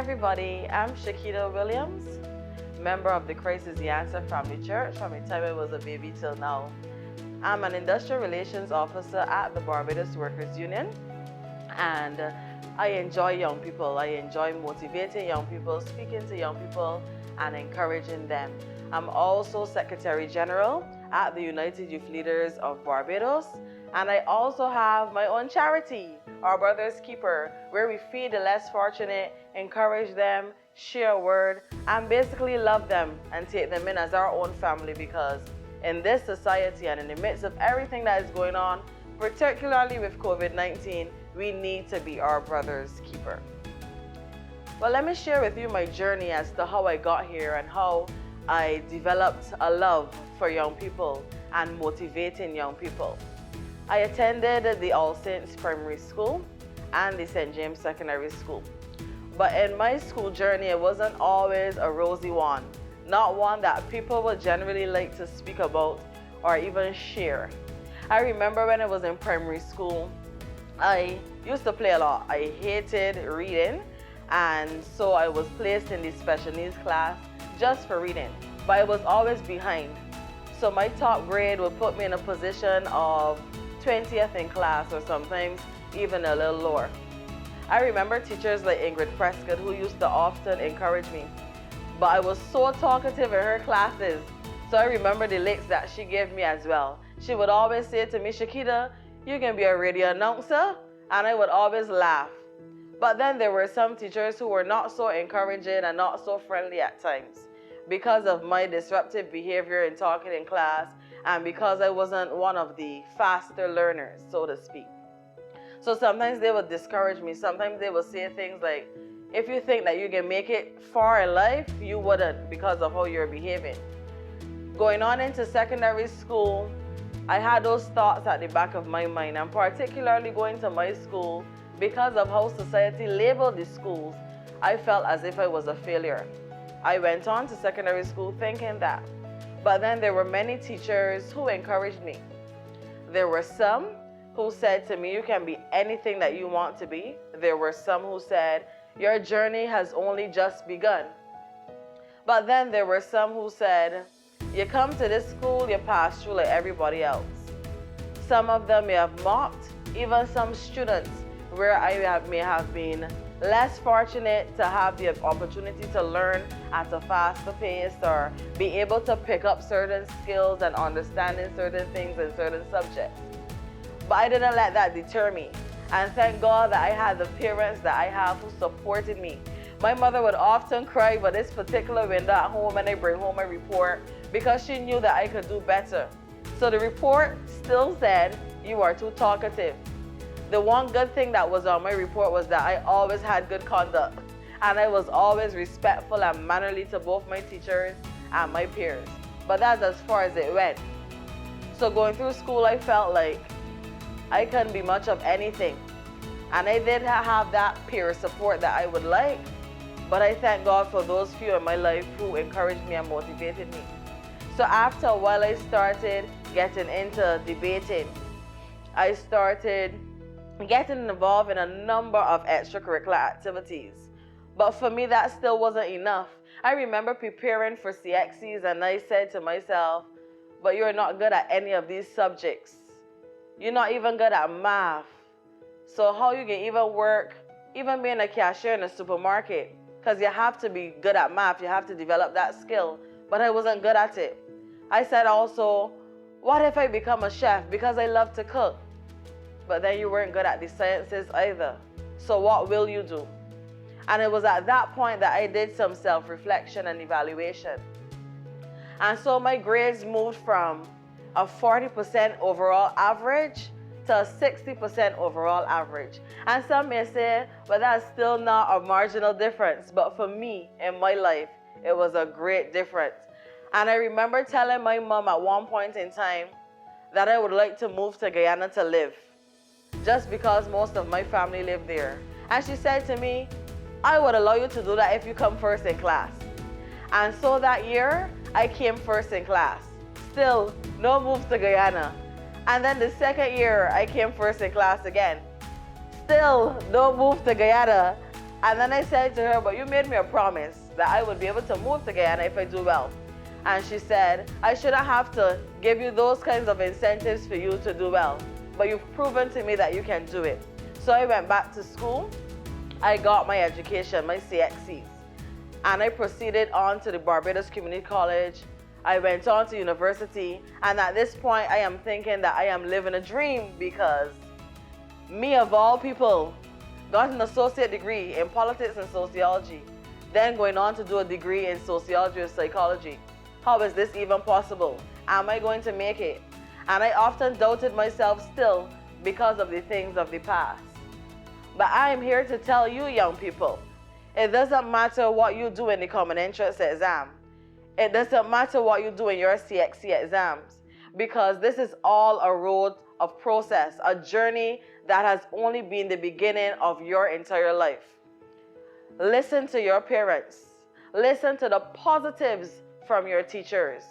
everybody, I'm Shakita Williams, member of the Christ is the Answer Family Church from the time I was a baby till now. I'm an industrial relations officer at the Barbados Workers Union, and I enjoy young people. I enjoy motivating young people, speaking to young people, and encouraging them. I'm also Secretary General at the United Youth Leaders of Barbados, and I also have my own charity, Our Brother's Keeper, where we feed the less fortunate, encourage them, share a word, and basically love them and take them in as our own family, because in this society and in the midst of everything that is going on, particularly with COVID-19, we need to be our brother's keeper. Well, let me share with you my journey as to how I got here and how I developed a love for young people and motivating young people. I attended the All Saints Primary School and the St. James Secondary School. But in my school journey, it wasn't always a rosy one, not one that people would generally like to speak about or even share. I remember when I was in primary school, I used to play a lot. I hated reading, and so I was placed in the special needs class just for reading, but I was always behind. So my top grade would put me in a position of 20th in class, or sometimes even a little lower. I remember teachers like Ingrid Prescott, who used to often encourage me, but I was so talkative in her classes. So I remember the licks that she gave me as well. She would always say to me, Shakita, you can be a radio announcer, and I would always laugh. But then there were some teachers who were not so encouraging and not so friendly at times because of my disruptive behavior in talking in class, and because I wasn't one of the faster learners, so to speak. So sometimes they would discourage me. Sometimes they would say things like, if you think that you can make it far in life, you wouldn't because of how you're behaving. Going on into secondary school, I had those thoughts at the back of my mind, and particularly going to my school, because of how society labeled the schools, I felt as if I was a failure. I went on to secondary school thinking that. But then there were many teachers who encouraged me. There were some who said to me, you can be anything that you want to be. There were some who said, your journey has only just begun. But then there were some who said, you come to this school, you pass through like everybody else. Some of them may have mocked, even some students, where I may have been less fortunate to have the opportunity to learn at a faster pace or be able to pick up certain skills and understanding certain things in certain subjects. But I didn't let that deter me. And thank God that I had the parents that I have who supported me. My mother would often cry for this particular window at home when I bring home a report, because she knew that I could do better. So the report still said, you are too talkative. The one good thing that was on my report was that I always had good conduct, and I was always respectful and mannerly to both my teachers and my peers. But that's as far as it went. So going through school, I felt like I couldn't be much of anything. And I did have that peer support that I would like, but I thank God for those few in my life who encouraged me and motivated me. So after a while, I started getting into debating. I started getting involved in a number of extracurricular activities. But for me, that still wasn't enough. I remember preparing for CXCs, and I said to myself, but you're not good at any of these subjects. You're not even good at math. So how you can even work, even being a cashier in a supermarket? Because you have to be good at math, you have to develop that skill. But I wasn't good at it. I said also, what if I become a chef because I love to cook? But then you weren't good at the sciences either. So what will you do? And it was at that point that I did some self-reflection and evaluation. And so my grades moved from a 40% overall average to a 60% overall average. And some may say, but that's still not a marginal difference. But for me, in my life, it was a great difference. And I remember telling my mom at one point in time that I would like to move to Guyana to live, just because most of my family lived there. And she said to me, I would allow you to do that if you come first in class. And so that year, I came first in class. Still, no move to Guyana. And then the second year, I came first in class again. Still, no move to Guyana. And then I said to her, but you made me a promise that I would be able to move to Guyana if I do well. And she said, I shouldn't have to give you those kinds of incentives for you to do well, but you've proven to me that you can do it. So I went back to school. I got my education, my CXCs, and I proceeded on to the Barbados Community College. I went on to university, and at this point I am thinking that I am living a dream, because me of all people got an associate degree in politics and sociology, then going on to do a degree in sociology or psychology. How is this even possible? Am I going to make it? And I often doubted myself still because of the things of the past. But I am here to tell you, young people, it doesn't matter what you do in the common entrance exam. It doesn't matter what you do in your CXC exams, because this is all a road of process, a journey that has only been the beginning of your entire life. Listen to your parents. Listen to the positives from your teachers.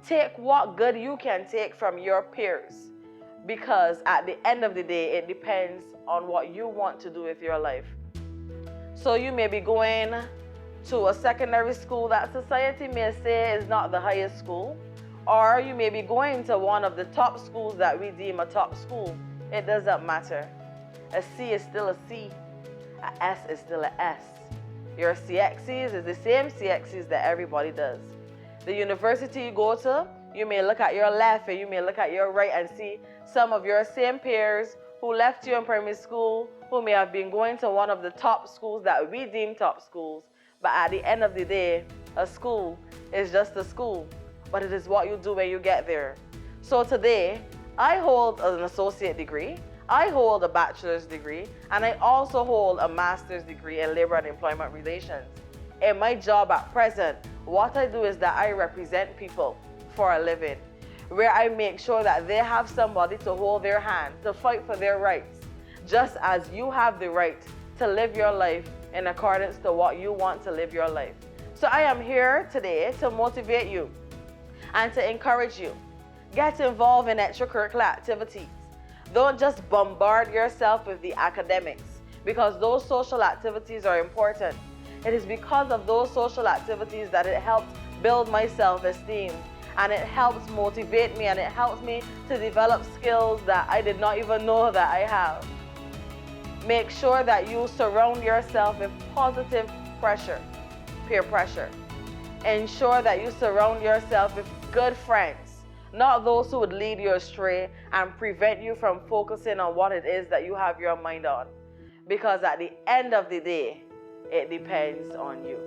Take what good you can take from your peers, because at the end of the day, it depends on what you want to do with your life. So you may be going to a secondary school that society may say is not the highest school, or you may be going to one of the top schools that we deem a top school. It doesn't matter. A C is still a C. A S is still a S. Your CXCs is the same CXCs that everybody does. The university you go to, you may look at your left and you may look at your right and see some of your same peers who left you in primary school, who may have been going to one of the top schools that we deem top schools. But at the end of the day, a school is just a school, but it is what you do when you get there. So today, I hold an associate degree, I hold a bachelor's degree, and I also hold a master's degree in labor and employment relations. In my job at present, what I do is that I represent people for a living, where I make sure that they have somebody to hold their hand, to fight for their rights, just as you have the right to live your life in accordance to what you want to live your life. So I am here today to motivate you and to encourage you. Get involved in extracurricular activities. Don't just bombard yourself with the academics, because those social activities are important. It is because of those social activities that it helps build my self-esteem, and it helps motivate me, and it helps me to develop skills that I did not even know that I have. Make sure that you surround yourself with positive pressure, peer pressure. Ensure that you surround yourself with good friends, not those who would lead you astray and prevent you from focusing on what it is that you have your mind on. Because at the end of the day, it depends on you.